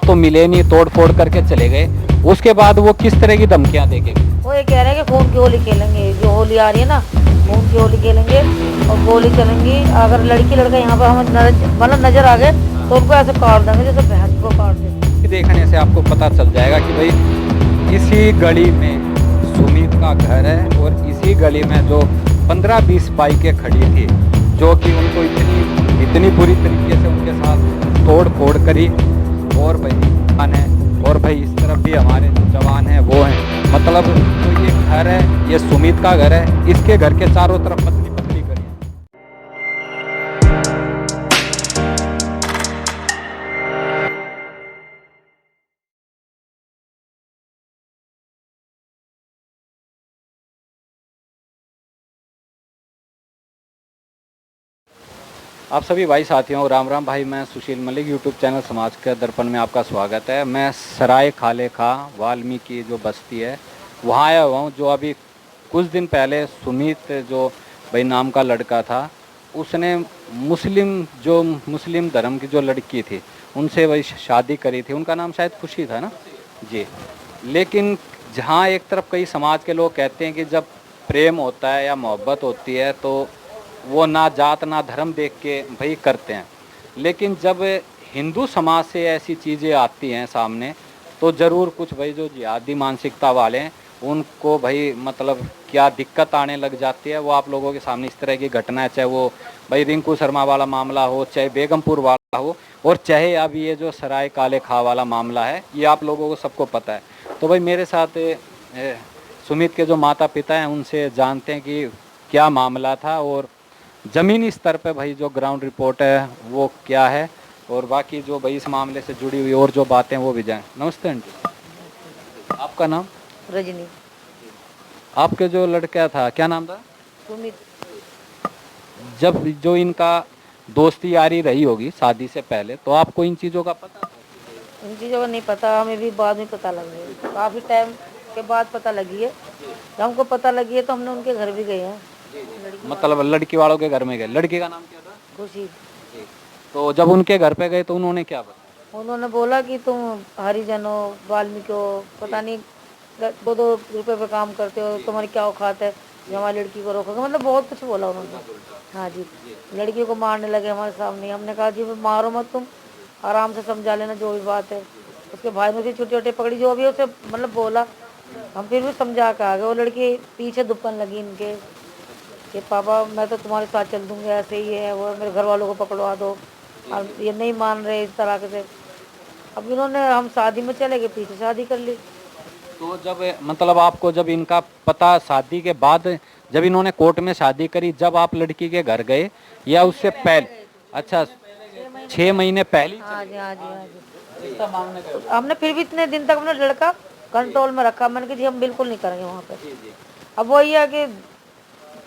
तो मिले नहीं, तोड़ फोड़ करके चले गए। उसके बाद वो किस तरह की धमकियां देंगे? वो ये कह रहे हैं कि खून की होली खेलेंगे, जो होली आ रही है ना, खून की होली खेलेंगे और गोली चलेंगी। अगर लड़की लड़का यहाँ पर हमें मतलब नजर आ गए तो उनको ऐसे काट देंगे जैसे भैंस को काट देंगे। देखने से आपको पता चल जाएगा कि भाई इसी गली में सुमित का घर है और इसी गली में जो 15-20 बाइकें खड़ी थी, जो कि उनको इतनी बुरी तरीके से उनके साथ तोड़ फोड़ करी। और भाई है, और भाई इस तरफ भी हमारे जो जवान हैं वो हैं। मतलब जो ये घर है, ये सुमित का घर है, इसके घर के चारों तरफ पतली पतली गली। आप सभी भाई साथियों राम राम भाई। मैं सुशील मलिक, यूट्यूब चैनल समाज के दर्पण में आपका स्वागत है। मैं सराय खाले खा वाल्मीकि जो बस्ती है वहाँ आया हुआ हूँ। जो अभी कुछ दिन पहले सुमित जो भाई नाम का लड़का था, उसने मुस्लिम धर्म की जो लड़की थी उनसे वही शादी करी थी। उनका नाम शायद खुशी था ना जी। लेकिन जहाँ एक तरफ कई समाज के लोग कहते हैं कि जब प्रेम होता है या मोहब्बत होती है तो वो ना जात ना धर्म देख के भाई करते हैं, लेकिन जब हिंदू समाज से ऐसी चीज़ें आती हैं सामने तो ज़रूर कुछ भाई जो जिहादी मानसिकता वाले हैं उनको भाई मतलब क्या दिक्कत आने लग जाती है। वो आप लोगों के सामने इस तरह की घटना है, चाहे वो भाई रिंकू शर्मा वाला मामला हो, चाहे बेगमपुर वाला हो, और चाहे अब ये जो सराय काले खा वाला मामला है, ये आप लोगों को सबको पता है। तो भाई मेरे साथ सुमित के जो माता पिता हैं उनसे जानते हैं कि क्या मामला था और ज़मीनी स्तर पे भाई जो ग्राउंड रिपोर्ट है वो क्या है, और बाकी जो भाई इस मामले से जुड़ी हुई और जो बातें वो भी जाएं। नमस्ते आंटी, आपका नाम? रजनी। आपके जो लड़का था क्या नाम था? सुमित। जब जो इनका दोस्ती यारी रही होगी शादी से पहले, तो आपको इन चीज़ों का पता था? इन चीज़ों का नहीं पता, हमें भी बाद में पता लग गया, काफ़ी टाइम के बाद पता लगी है। जब हमको पता लगी है तो हमने उनके घर भी गए हैं। मतलब लड़की वालों के घर में गए? लड़की का नाम क्या था? खुशी। तो जब उनके घर पे गए तो उन्होंने क्या बताया? उन्होंने बोला कि तुम हरिजन हो, वाल्मीकि हो, पता नहीं 2-2 रुपए पे काम करते हो, तुम्हारी क्या औकात है जो हमारी लड़की को रोकोगे। मतलब बहुत कुछ बोला उन्होंने। हाँ जी। लड़की को मारने लगे हमारे सामने। हमने कहा जी मारो मत, तुम आराम से समझा लेना जो भी बात है। उसके भाई ने उसे छोटे छोटे पकड़ी, जो भी उसे मतलब बोला, हम फिर भी समझा के आ गए। वो लड़की पीछे दुपकन लगी इनके कि पापा मैं तो तुम्हारे साथ चल दूंगी, ऐसे ही है वो, मेरे घर वालों को पकड़वा दो। और ये नहीं मान रहे इस तरह से। अब इन्होंने, हम शादी में चले गए, पीछे शादी कर ली। तो जब मतलब आपको जब इनका पता शादी के बाद, जब इन्होंने कोर्ट में शादी करी, जब आप लड़की के घर गए या उससे पहले? अच्छा, 6 महीने पहले? हाँ जी, हाँ जी, हाँ जी। इसका मांगने का हमने फिर भी इतने दिन तक अपना लड़का कंट्रोल में रखा। मैंने कहा जी हम बिल्कुल नहीं करेंगे वहाँ पे। अब वही है कि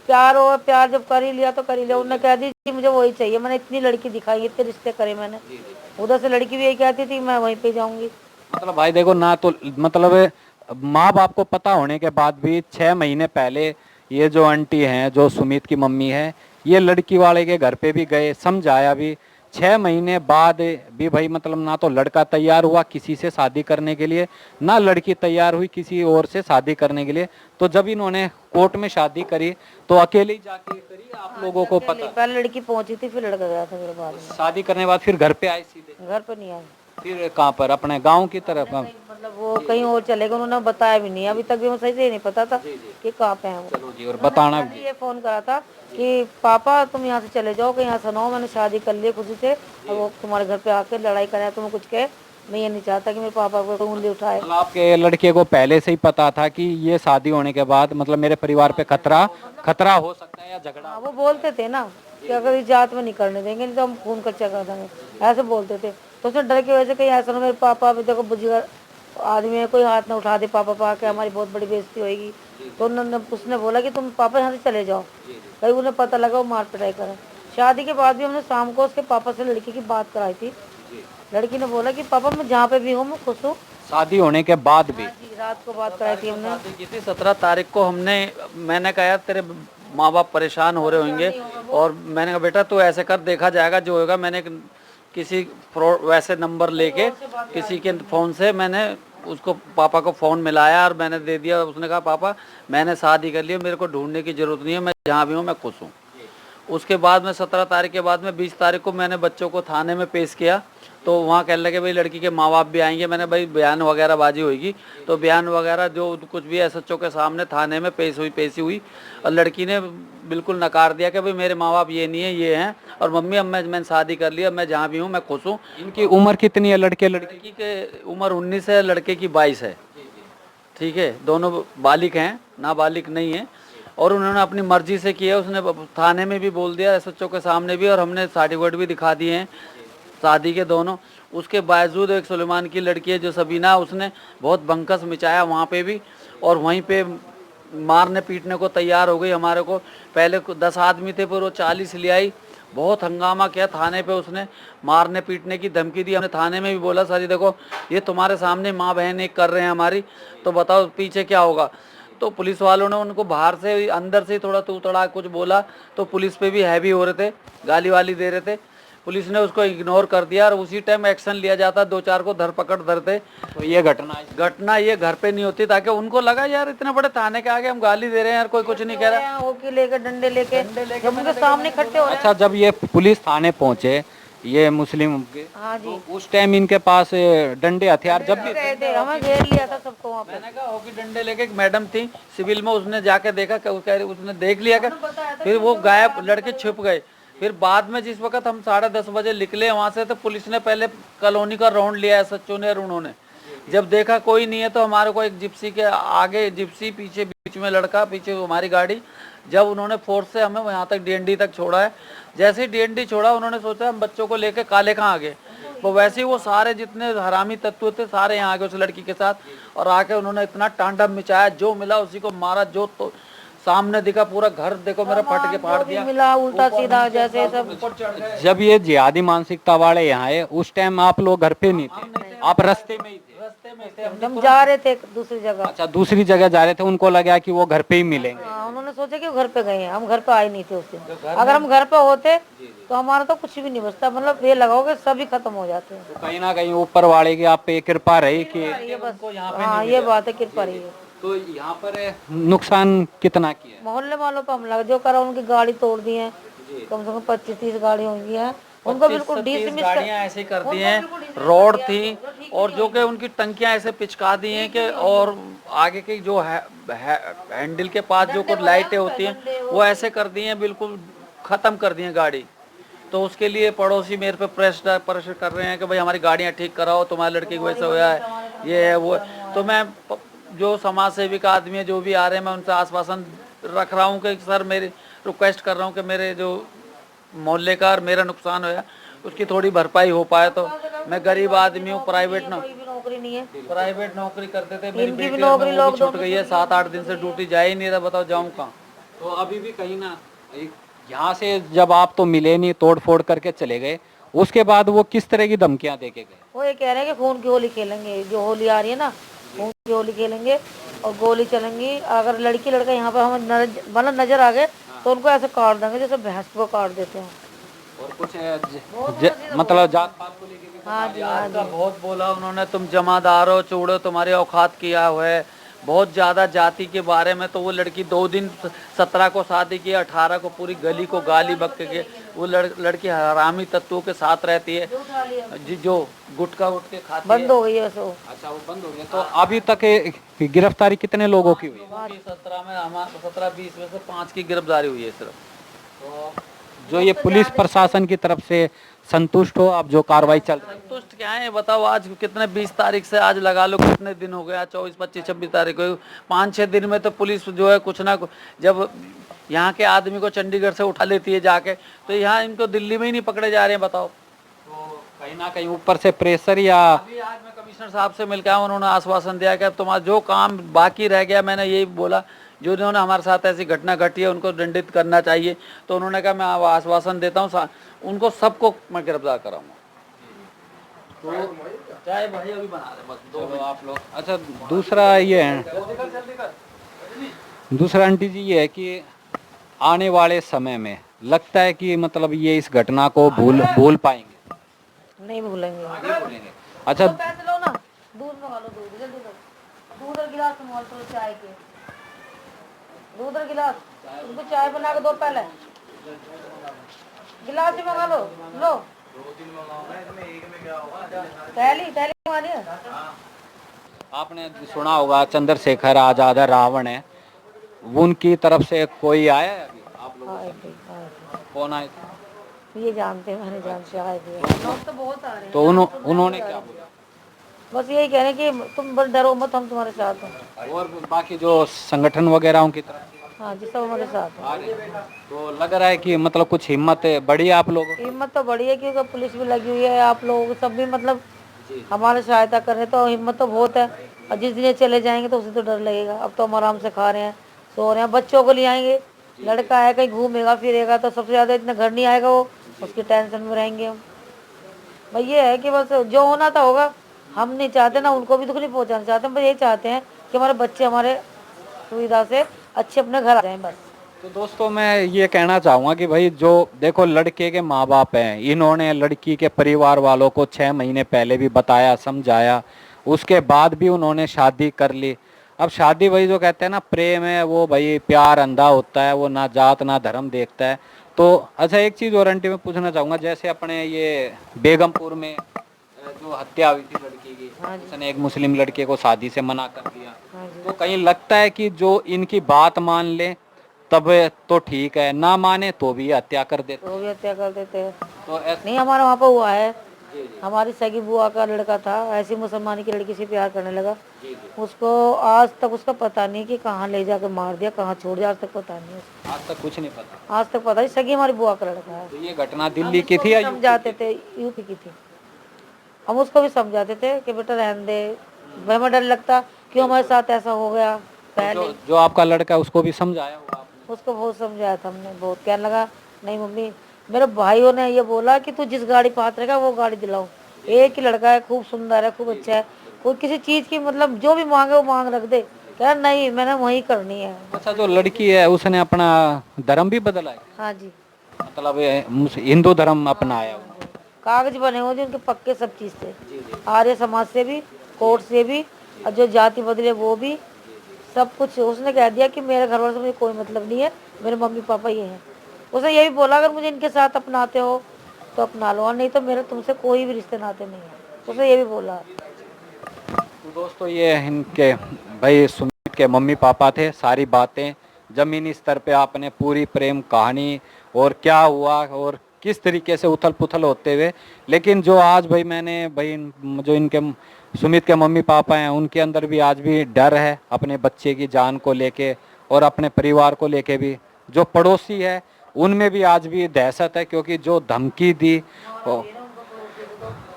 प्यार हो, प्यार जब कर ही लिया तो कर ही लिया। उन्होंने कह दी जी मुझे वही चाहिए। मैंने इतनी लड़की दिखाई, इतने रिश्ते करे मैंने। उधर से लड़की भी यही कहती थी मैं वहीं पे जाऊंगी। मतलब भाई देखो ना, तो मतलब माँ बाप को पता होने के बाद भी 6 महीने पहले ये जो आंटी हैं, जो सुमित की मम्मी है, ये लड़की वाले के घर पे भी गए, समझाया भी। 6 महीने बाद भी भाई मतलब ना तो लड़का तैयार हुआ किसी से शादी करने के लिए, ना लड़की तैयार हुई किसी और से शादी करने के लिए। तो जब इन्होंने कोर्ट में शादी करी तो अकेले ही जाके करी, आप लोगों को पता? पहले लड़की पहुंची थी, फिर लड़का गया था मेरे बाद में। शादी करने के बाद फिर घर पे आए सीधे? घर पर नहीं आए। फिर कहाँ पर? अपने गांव की तरफ? मतलब वो कहीं और चले गए, उन्होंने बताया भी नहीं। अभी तक भी मैं सही से नहीं पता था कि कहाँ पे है वो। चलो जी, और बताना मैंने ये फोन करा था कि पापा तुम यहाँ से चले जाओ, कहीं यहाँ से ना हो, मैंने शादी कर ली खुशी से, और वो तुम्हारे घर पे आके लड़ाई करे, तुम्हें कुछ कहे। मैं ये नहीं चाहता कि मेरे पापा को उंगली उठाए। मतलब आपके लड़के को पहले से ही पता था कि ये शादी होने के बाद मतलब मेरे परिवार पे खतरा खतरा हो सकता है या झगड़ा? हाँ, वो बोलते थे ना कि अगर इस जात में नहीं करने देंगे नहीं तो हम खून खर्चा कर देंगे, ऐसे बोलते थे। तो उसने डर की वजह से कहीं ऐसा ना, मेरे पापा भी देखो बुजुर्ग आदमी है, कोई हाथ ना उठा दे पापा पा के, हमारी बहुत बड़ी बेइज्जती होगी। तो उन्होंने, उसने बोला कि तुम पापा यहाँ से चले जाओ। कहीं उन्हें पता लगा वो मार पिटाई करे। शादी के बाद भी हमने शाम को उसके पापा से लड़की की बात कराई थी। लड़की ने बोला कि पापा मैं जहाँ पे भी हूँ मैं खुश हूँ। शादी होने के बाद भी? हाँ जी, रात को बात कराई थी हमने। शादी की थी 17 तारीख को हमने। मैंने कहा यार तेरे माँ बाप परेशान हो रहे होंगे, और मैंने कहा बेटा तू ऐसे कर, देखा जाएगा जो होगा। मैंने किसी फ्रॉड वैसे नंबर लेके किसी के फ़ोन से मैंने उसको पापा को फ़ोन मिलाया और मैंने दे दिया। उसने कहा पापा मैंने शादी कर ली, मेरे को ढूंढने की ज़रूरत नहीं है, मैं जहाँ भी हूँ मैं खुश हूँ। उसके बाद में 17 तारीख के बाद में 20 तारीख को मैंने बच्चों को थाने में पेश किया। तो वहाँ कहने लगे भाई लड़की के माँ बाप भी आएंगे। मैंने भाई बयान वगैरह बाजी होगी, तो बयान वगैरह जो कुछ भी एसएचओ के सामने थाने में पेशी हुई और लड़की ने बिल्कुल नकार दिया कि भाई मेरे माँ बाप ये नहीं है, ये हैं, और मम्मी अब मैंने शादी कर लिया, मैं जहाँ भी हूँ मैं खुश हूँ। इनकी उम्र कितनी है लड़के लड़की? लड़की के उम्र 19 है, लड़के की 22 है। ठीक है, दोनों बालिग हैं, नाबालिग नहीं है। और उन्होंने अपनी मर्जी से किया। उसने थाने में भी बोल दिया, एसएचओ के सामने भी, और हमने सर्टिफिकेट भी दिखा दिए हैं शादी के दोनों। उसके बावजूद एक सुलेमान की लड़की है जो सबीना, उसने बहुत बंकस मचाया वहाँ पे भी, और वहीं पे मारने पीटने को तैयार हो गई हमारे को। पहले 10 आदमी थे, पर वो 40 ले आई। बहुत हंगामा किया थाने पे, उसने मारने पीटने की धमकी दी। हमने थाने में भी बोला सर जी देखो ये तुम्हारे सामने माँ बहन एक कर रहे हैं हमारी, तो बताओ पीछे क्या होगा। तो पुलिस वालों ने उनको बाहर से अंदर से थोड़ा तू तड़ा कुछ बोला, तो पुलिस पे भी हैवी हो रहे थे, गाली वाली दे रहे थे। पुलिस ने उसको इग्नोर कर दिया और उसी टाइम एक्शन लिया जाता, 2-4 को धरपकड़ धरते। तो ये घटना ये घर पे नहीं होती, ताकि उनको लगा यार इतने बड़े थाने के आगे हम गाली दे रहे हैं यार, कोई कुछ नहीं कह रहा। होके लेके डंडे लेके जब उनके सामने इकट्ठे हो रहे हैं। अच्छा, जब ये पुलिस थाने पहुंचे ये मुस्लिम के, हाँ जी, तो उस टाइम इनके पास डंडे हथियार जब भी गए थे, हमें घेर लिया था सबको वहाँ पे। मैंने कहा हॉकी डंडे लेके एक मैडम थी सिविल में, उसने जाके देखा कि उसने देख लिया कि फिर वो गायब, लड़के छुप गए। फिर बाद में जिस वक्त हम 10:30 बजे निकले वहाँ से, तो पुलिस ने पहले कॉलोनी का राउंड लिया एसएचओ ने और उन्होंने जब देखा कोई नहीं है, तो हमारे को एक जिप्सी के आगे जिप्सी, पीछे बीच में लड़का, पीछे हमारी गाड़ी, जब उन्होंने फोर्स से हमें यहाँ तक डीएनडी तक छोड़ा है। जैसे ही डीएनडी छोड़ा उन्होंने सोचा हम बच्चों को लेके काले कहाँ आ गए, तो वैसे ही वो सारे जितने हरामी तत्व थे सारे यहाँ आ गए उस लड़की के साथ, और आके उन्होंने इतना तांडव मचाया, जो मिला उसी को मारा। जो तो सामने दिखा पूरा घर देखो मेरा फट के फाड़ दिया, मिला उल्टा सीधा जैसे सब। जब ये जिहादी मानसिकता वाले यहाँ आए उस टाइम आप लोग घर पे नहीं थे, आप रास्ते में ही थे? हम जा रहे थे दूसरी जगह। अच्छा, दूसरी जगह जा रहे थे, उनको लगा कि वो घर पे ही मिलेंगे। हाँ, उन्होंने सोचा कि वो घर पे गए हैं, हम घर पे आए नहीं थे उस दिन। अगर हम घर पे होते तो हमारा तो कुछ भी नहीं बचता, मतलब ये लगाओ कि सभी खत्म हो जाते हैं। तो कहीं ना कहीं ऊपर वाले की आप पे कृपा रही कि ये बस, हाँ ये बात है, कृपा रही है। तो यहाँ पर नुकसान कितना किया? मोहल्ले वालों पर हमला जो करा, उनकी गाड़ी तोड़ दी है, कम से कम 25-30 गाड़ी होंगी है। उनको बिल्कुल डिसमिस गाड़ियां ऐसे कर दी हैं, रोड थी, और जो कि उनकी टंकियां ऐसे पिचका दी हैं कि, और आगे के जो हैंडल के पास जो कुछ लाइटें होती हैं वो ऐसे कर दी हैं, बिल्कुल ख़त्म कर दी हैं गाड़ी। तो उसके लिए पड़ोसी मेरे पे प्रेशर कर रहे हैं कि भाई हमारी गाड़ियाँ ठीक कराओ, तुम्हारी लड़की को वैसे होया है, ये है वो है। तो मैं जो समाज सेविक आदमी है जो भी आ रहे हैं, मैं उनसे आश्वासन रख रहा हूँ कि सर मेरी रिक्वेस्ट कर रहा हूँ कि मेरे जो मोहल्ले का और मेरा नुकसान होया उसकी थोड़ी भरपाई हो पाए। तो मैं गरीब आदमी हूँ, प्राइवेट नौकरी नहीं है, प्राइवेट नौकरी करते थे, मेरी बेटी नौकरी छूट गई है, 7-8 दिन से ड्यूटी जा ही नहीं रहा, बताओ जाऊँ कहाँ। तो अभी भी कहीं ना यहाँ से जब आप तो मिले नहीं, तोड़ फोड़ करके चले गए, उसके बाद वो किस तरह की धमकियाँ दे के गए? वो ये कह रहे हैं कि खून की होली खेलेंगे, जो होली आ रही है ना, खून की होली खेलेंगे और गोली चलेंगी। अगर लड़की लड़का यहाँ पर हम मतलब नजर आ गए तो उनको ऐसे काट देंगे जैसे भैंस को काट देते हैं। और कुछ मतलब जात पात को लेके भी? हाँ जी, हाँ जी, बहुत बोला उन्होंने, तुम जमादार हो, चूड़ो तुम्हारे औकात किया हुआ है, बहुत ज़्यादा जाति के बारे में। तो वो लड़की 2 दिन 17 को शादी की, 18 को पूरी गली को गाली बक के, वो लड़की हरामी तत्वों के साथ रहती है, जो गुटखा उठ के खाती बंद हो गई है सो। अच्छा, वो बंद हो गया। तो अभी तक गिरफ्तारी कितने लोगों की हुई? 17 में हमारे 17-20 में से 5 की गिरफ्तारी हुई है सिर्फ। तो जो ये पुलिस प्रशासन की तरफ से संतुष्ट हो आप जो कार्रवाई चल रही है? संतुष्ट क्या है बताओ, आज कितने 20 तारीख से आज लगा लो कितने दिन हो गया, 24, 25, 26 तारीख को 5-6 दिन में तो पुलिस जो है कुछ ना कुछ, जब यहाँ के आदमी को चंडीगढ़ से उठा लेती है जाके, तो यहाँ इनको दिल्ली में ही नहीं पकड़े जा रहे हैं, बताओ। तो कहीं ना कहीं ऊपर से प्रेशर या? अभी आज मैं कमिश्नर साहब से मिल के आया, उन्होंने आश्वासन दिया कि अब तुम्हारा जो काम बाकी रह गया, मैंने यही बोला जो उन्होंने हमारे साथ ऐसी घटना घटी है उनको दंडित करना चाहिए। तो उन्होंने कहा मैं आश्वासन देता हूँ, उनको सबको मैं गिरफ्तार कराऊंगा। तो चाय भाई अभी बना रहे बस तो आप लोग। अच्छा, दूसरा ये है, दूसरा आंटी जी ये है कि आने वाले समय में लगता है कि मतलब ये इस घटना को भूल पाएंगे? नहीं भूलेंगे। नहीं भूलेंगे। अच्छा, तो पैसे लो ना, दूध मंगा लो, दूध जल्दी करो, दूध और गिलास मंगवा लो चाय के, दूध और गिलास, उनको चाय बना के दो, पहले गिलास ही मंगा लो, लो थैली थैली मंगानी है। आपने सुना होगा चंद्रशेखर आजाद है, रावण है, उनकी तरफ से कोई आया है अभी आप लोगों आए के? थे, आए थे। कौन आए थे? ये जानते हैं, मैंने जानते आए थे, लोग तो बहुत आ रहे हैं। तो उन्होंने क्या बोला? बस यही कह रहे हैं कि तुम बस डरो मत, हम तुम्हारे साथ हैं। और बाकी जो संगठन वगैरह उनकी तरफ हाँ जी, सब हमारे साथ है। आ रहे हैं। तो लग रहा है कि मतलब कुछ हिम्मत बढ़ी है आप लोगों की? हिम्मत तो बड़ी है क्योंकि पुलिस भी लगी हुई है, आप लोग सब भी मतलब हमारी सहायता कर रहे हैं, तो हिम्मत तो बहुत है। और जिस दिन ये चले जाएंगे तो उसे तो डर लगेगा। अब तो हम आराम से खा रहे हैं, सो रहे हैं, बच्चों को ले आएंगे, लड़का है कहीं घूमेगा फिरेगा तो सबसे ज़्यादा इतना घर नहीं आएगा, वो उसकी टेंशन में रहेंगे हम। भाई ये है कि बस जो होना था होगा, हम नहीं चाहते ना उनको भी दुख नहीं पहुंचाना चाहते, हम बस यही चाहते हैं कि हमारे बच्चे हमारे सुविधा से अच्छे अपने घर आ जाएं बस। तो दोस्तों मैं ये कहना चाहूँगा कि भाई जो देखो लड़के के माँ बाप हैं, इन्होंने लड़की के परिवार वालों को 6 महीने पहले भी बताया समझाया, उसके बाद भी उन्होंने शादी कर ली। अब शादी वही जो कहते हैं ना प्रेम है, वो भाई प्यार अंधा होता है, वो ना जात ना धर्म देखता है। तो अच्छा एक चीज़ और आंटी मैं पूछना चाहूँगा, जैसे अपने ये बेगमपुर में जो हत्या हुई थी लड़की की, हाँ जी। उसने एक मुस्लिम लड़के को शादी से मना कर दिया, हाँ जी। तो कहीं लगता है कि जो इनकी बात मान ले तब तो ठीक है, ना माने तो भी हत्या कर देते। तो भी हत्या कर देते हैं। तो ऐसे नहीं हमारे वहाँ पर हुआ है, हमारी सगी बुआ का लड़का था, ऐसी मुसलमानी की लड़की से प्यार करने लगा, उसको आज तक उसका पता नहीं कि कहाँ ले जाकर मार दिया, कहाँ छोड़ दिया, आज तक पता नहीं उसको। आज तक कुछ नहीं पता। आज तक पता नहीं, सगी हमारी बुआ का लड़का है। तो ये घटना दिल्ली की थी या यूपी समझाते थे, यूपी की थी। हम उसको भी समझाते थे कि बेटा रहने दे, हमें डर लगता क्यों हमारे साथ ऐसा हो गया पहले। जो आपका लड़का है उसको भी समझाया होगा आपने? उसको बहुत समझाया था हमने, बहुत कहने लगा नहीं मम्मी, मेरे भाइयों ने ये बोला कि तू जिस गाड़ी पे हाथ रखा वो गाड़ी दिलाओ, एक ही लड़का है, खूब सुंदर है, खूब अच्छा है, कोई किसी चीज की मतलब जो भी मांगे वो मांग रख दे, कह नहीं मैंने वही करनी है। अच्छा जो लड़की है उसने अपना धर्म भी बदला है? हाँ जी, मतलब हिंदू धर्म अपनाया उन्होंने? कागज बने हुए थे उनके पक्के सब चीज थे, आर्य समाज से भी, कोर्ट से भी, और जो जाति बदले वो भी, सब कुछ। उसने कह दिया कि मेरे घर वालों से मुझे कोई मतलब नहीं है, मेरे मम्मी पापा ये हैं। उसने ये भी बोला अगर मुझे इनके साथ अपनाते हो तो अपना लो, और नहीं तो मेरे तुमसे कोई भी रिश्ते नाते नहीं है, उसने ये भी बोला। तो दोस्तों ये इनके भाई सुमित के मम्मी पापा थे, सारी बातें जमीनी स्तर पे आपने पूरी प्रेम कहानी और क्या हुआ और किस तरीके से उथल पुथल होते हुए, लेकिन जो आज भाई मैंने भाई जो इनके सुमित के मम्मी पापा हैं उनके अंदर भी आज भी डर है अपने बच्चे की जान को लेके और अपने परिवार को लेके भी। जो पड़ोसी है उनमें भी आज भी दहशत है, क्योंकि जो धमकी दी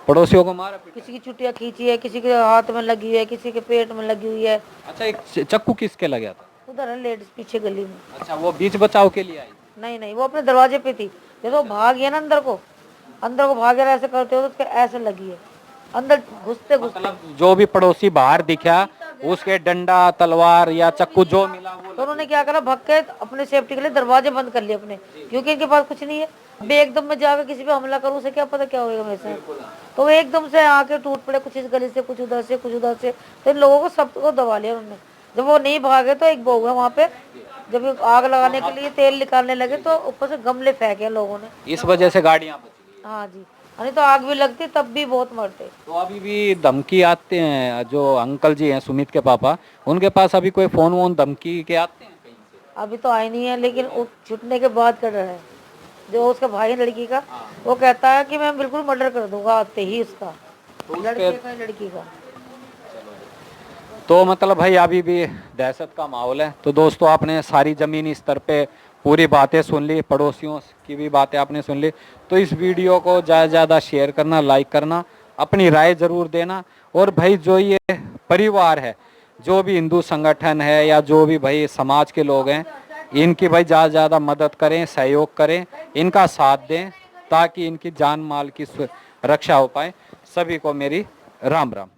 पड़ोसियों को मारा पीटा। किसी की चुटिया खींची है, किसी के हाथ में लगी है, किसी के पेट में लगी हुई है। अच्छा एक चक्कू किसके लग गया था? उधर है लेडीज पीछे गली में। अच्छा वो बीच बचाव के लिए आई? नहीं नहीं, वो अपने दरवाजे पे थी, जब वो भाग गया ना अंदर को भाग गया, ऐसे करते हो तो उसके ऐसे लगी है अंदर घुसते घुसते। मतलब जो भी पड़ोसी बाहर दिखा उसके डंडा तलवार या चक्कू जो मिला वो तो उन्होंने क्या करा, भग के अपने सेफ्टी के लिए दरवाजे बंद कर लिए अपने, क्योंकि इनके पास कुछ नहीं है। अब एकदम में जाकर किसी पे हमला करूँ, उसे क्या पता क्या होगा मेरे साथ। तो वो एकदम से आके टूट पड़े, कुछ इस गली से, कुछ उधर से, कुछ उधर से, तो इन लोगों को सबको दबा लिया उन्होंने। जब वो नहीं भागे तो एक बहू है वहाँ पे, जब ये आग लगाने के लिए तेल निकालने लगे तो ऊपर से गमले फेंके लोगों ने, इस वजह से गाड़ियां बच गई। हाँ जी, नहीं तो आग भी लगती तब भी बहुत मरते। तो अभी भी धमकी आते हैं जो अंकल जी हैं सुमित के पापा, उनके पास अभी कोई फोन वोन धमकी के आते हैं कहीं से? अभी तो आई नहीं है, लेकिन वो छुटने के बाद कर रहा है जो उसका भाई है लड़की का, वो कहता है कि मैं बिल्कुल मर्डर कर दूंगा आते ही उसका, लड़के का लड़की का। तो मतलब भाई अभी भी दहशत का माहौल है। तो दोस्तों आपने सारी ज़मीनी स्तर पे पूरी बातें सुन ली, पड़ोसियों की भी बातें आपने सुन ली। तो इस वीडियो को ज़्यादा से ज़्यादा शेयर करना, लाइक करना, अपनी राय ज़रूर देना। और भाई जो ये परिवार है, जो भी हिंदू संगठन है या जो भी भाई समाज के लोग हैं, इनकी भाई ज़्यादा से ज़्यादा मदद करें, सहयोग करें, इनका साथ दें ताकि इनकी जान माल की रक्षा हो पाए। सभी को मेरी राम राम।